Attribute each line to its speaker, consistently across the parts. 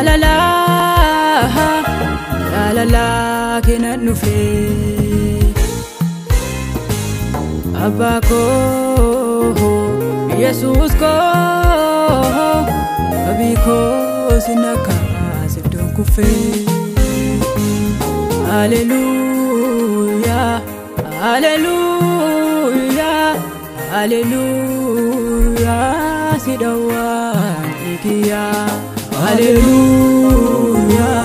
Speaker 1: la la la la kena nufe abako Jesus ko abiko sinaka sidon kufe Hallelujah Hallelujah Hallelujah sidawan ikia Hallelujah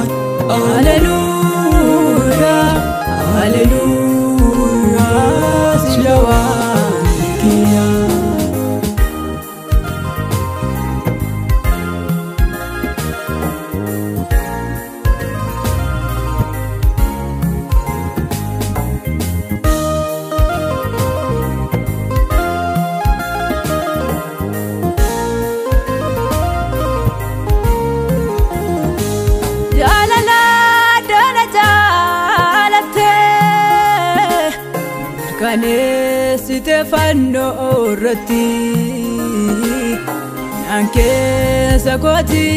Speaker 1: Hallelujah Hallelujah sidawan ikia Kane Stefano Orati Anke Sakoti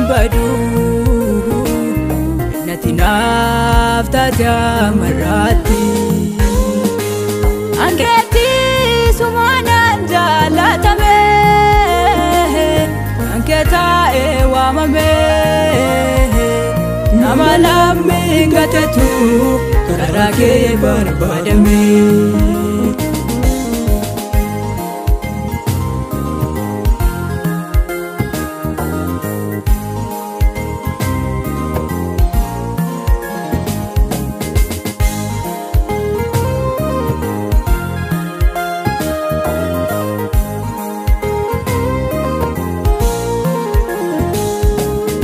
Speaker 1: Badu Natinafta Jamarati Anketi Sumana Jalatame Anketa Ewamame Namalami Gatetu Karake barbadame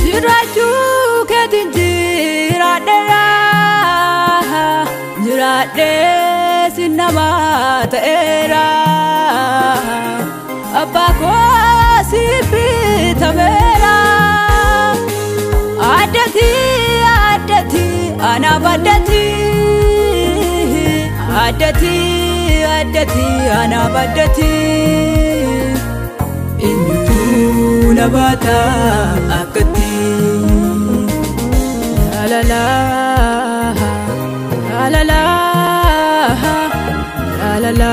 Speaker 1: Jiraju ketinjiradera Jirade sinama taera Abako sipitamera Adati adati anabadati Adati adati anabadati Intu nabata akati La la la la la la la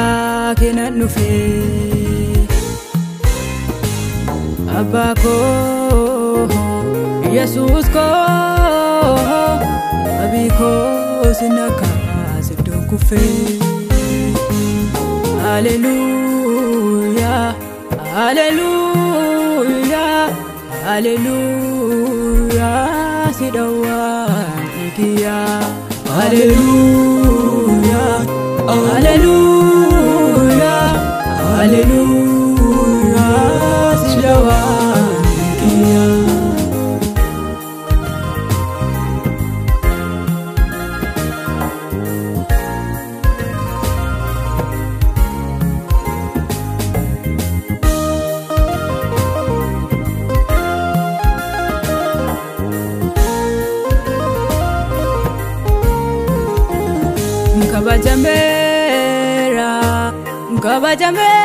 Speaker 1: kena nufe abako Jesus ko abiko sinaka sidon kufe Hallelujah Hallelujah Hallelujah sidawan ikia Hallelujah Hallelujah Hallelujah sidawan ikia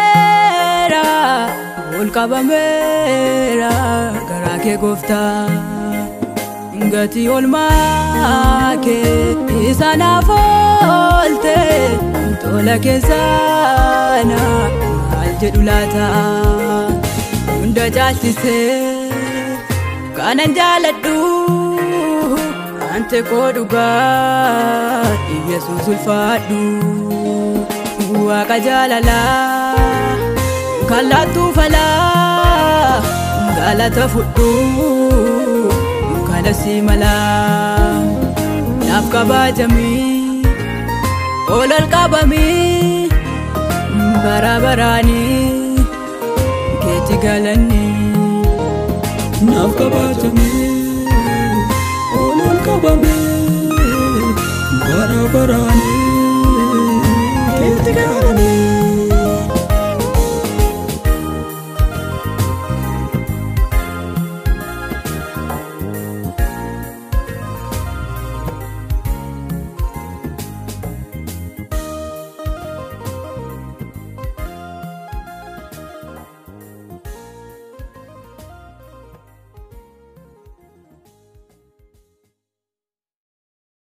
Speaker 1: Kabajamera ol kabamera karake gofta ngati ol make isana folte tola kesana aljedulata unda jaltise kanan jaladdu ante koduga Yesus ulfadu Waka jalala Kalatu fala Galata fudu Kala simala Naf kabajami Olal kabami Barabarani Keti galani Naf kabajami Olal kabami Barabarani Keti galani